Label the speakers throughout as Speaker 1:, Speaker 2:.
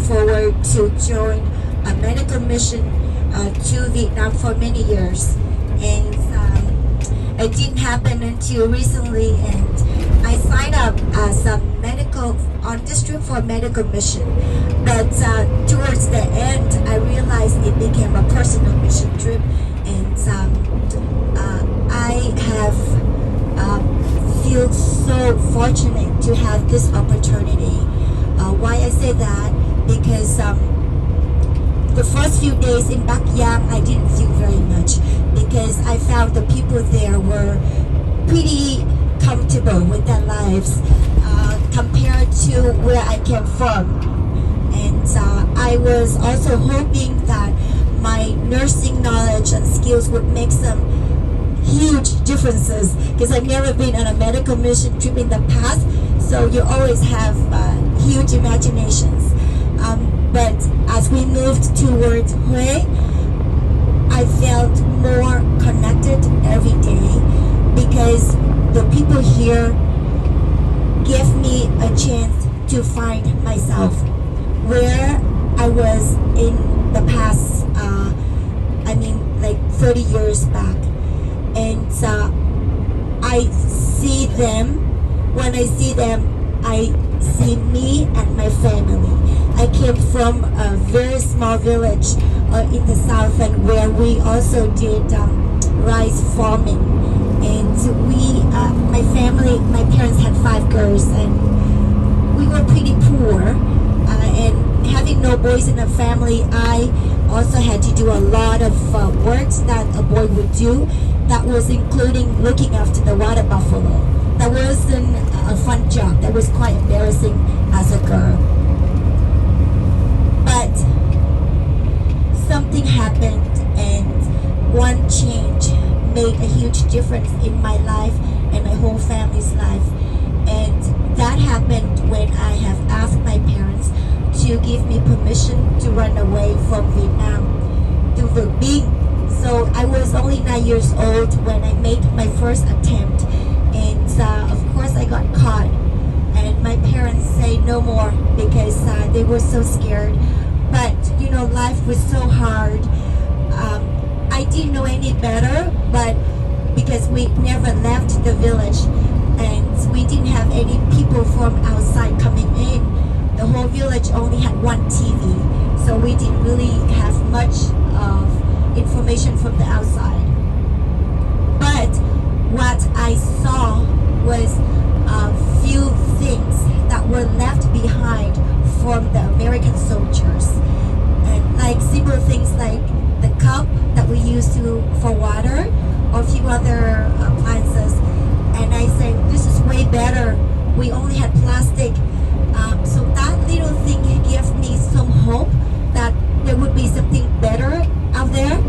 Speaker 1: forward to join a medical mission to Vietnam for many years, and it didn't happen until recently. And I signed up as a medical on this trip for a medical mission, but towards the end, I realized it became a personal mission trip, and I have feel so fortunate to have this opportunity. Why I say that? Because the first few days in Bac Giang, I didn't feel very much because I found the people there were pretty comfortable with their lives compared to where I came from. And I was also hoping that my nursing knowledge and skills would make some huge differences, because I've never been on a medical mission trip in the past, so you always have huge imaginations. But as we moved towards Hue, I felt more connected every day because the people here gave me a chance to find myself where I was in the past, like 30 years back. And I see them, when I see them, I see me and my family. I came from a very small village in the south, and where we also did rice farming. And we, my family, my parents had 5 girls, and we were pretty poor. And having no boys in the family, I also had to do a lot of works that a boy would do. That was including looking after the water buffalo. That wasn't a fun job. That was quite embarrassing as a girl. But something happened, and one change made a huge difference in my life and my whole family's life. And that happened when I have asked my parents to give me permission to run away from Vietnam to Vu Binh. So I was only 9 years old when I made my first attempt, and of course I got caught, and my parents say no more because they were so scared. But you know, life was so hard. I didn't know any better, but because we never left the village and we didn't have any people from outside coming in, the whole village only had one TV, so we didn't really have much of information from the outside. But what I saw was a few things that were left behind from the American soldiers, and like simple things like the cup that we use for water, or a few other appliances. And I said, this is way better. We only had plastic. So that little thing gave me some hope that there would be something better out there.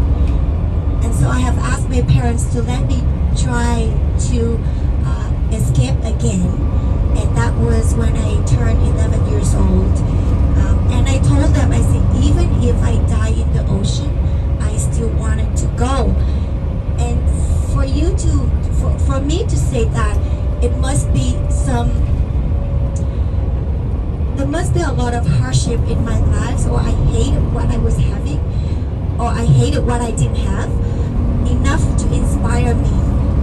Speaker 1: And so I have asked my parents to let me try to escape again. And that was when I turned 11 years old. And I told them, I said, even if I die in the ocean, I still wanted to go. And for me to say that, there must be a lot of hardship in my life, or I hated what I was having, or I hated what I didn't have, enough to inspire me,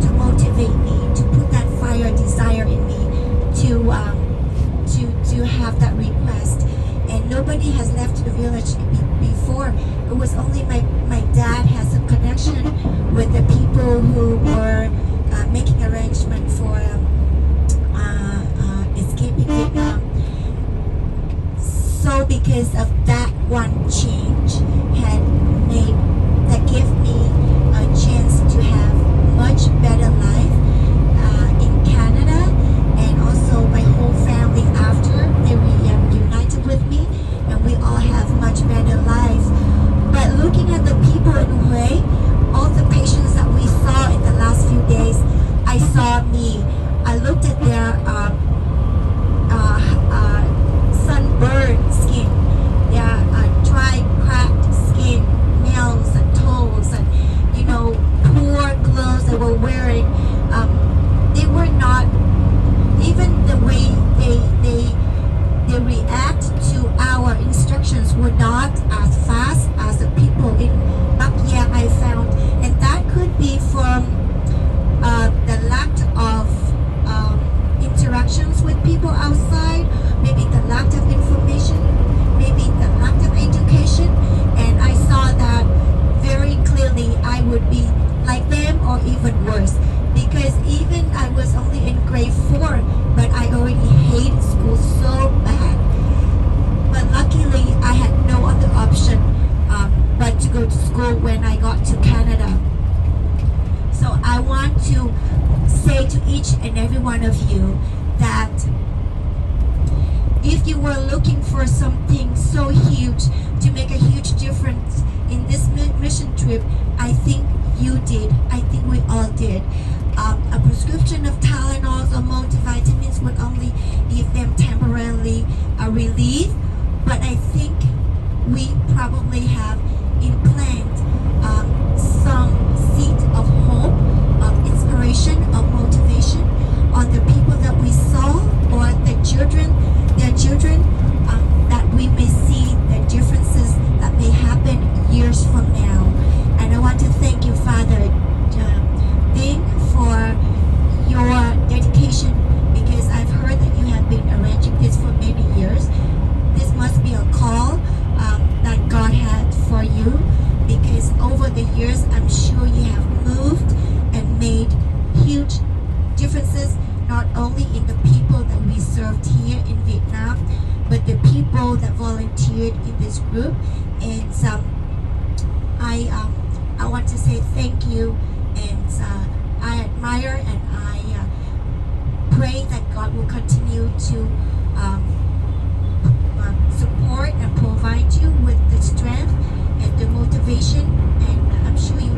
Speaker 1: to motivate me, to put that fire, desire in me, to have that request. And nobody has left the village before. It was only my dad has a connection with the people who were making arrangement for escaping Vietnam. So because of that one change that gave me a chance to have much better life in Canada, and also my whole family after they reunited with me, and we all have much better lives. But looking at the people in Hue, all the patients that we saw in the and every one of you that if you were looking for something so huge to make a huge difference in this mission trip, I think you did. I think we all did. A prescription of Tylenol or multivitamins would only give them temporarily a relief, but I think we probably have implanted some seed of hope, of inspiration, of motivation on the people that we saw or their children, that we may see the differences that may happen years from now. And I want to thank you, Father Ding, for your dedication, because I've heard that you have been arranging this for many years. This must be a call that God had for you, because over the years I'm sure you have moved and made huge differences, not only in the people that we served here in Vietnam, but the people that volunteered in this group. And I want to say thank you, and I admire and I pray that God will continue to support and provide you with the strength and the motivation, and I'm sure you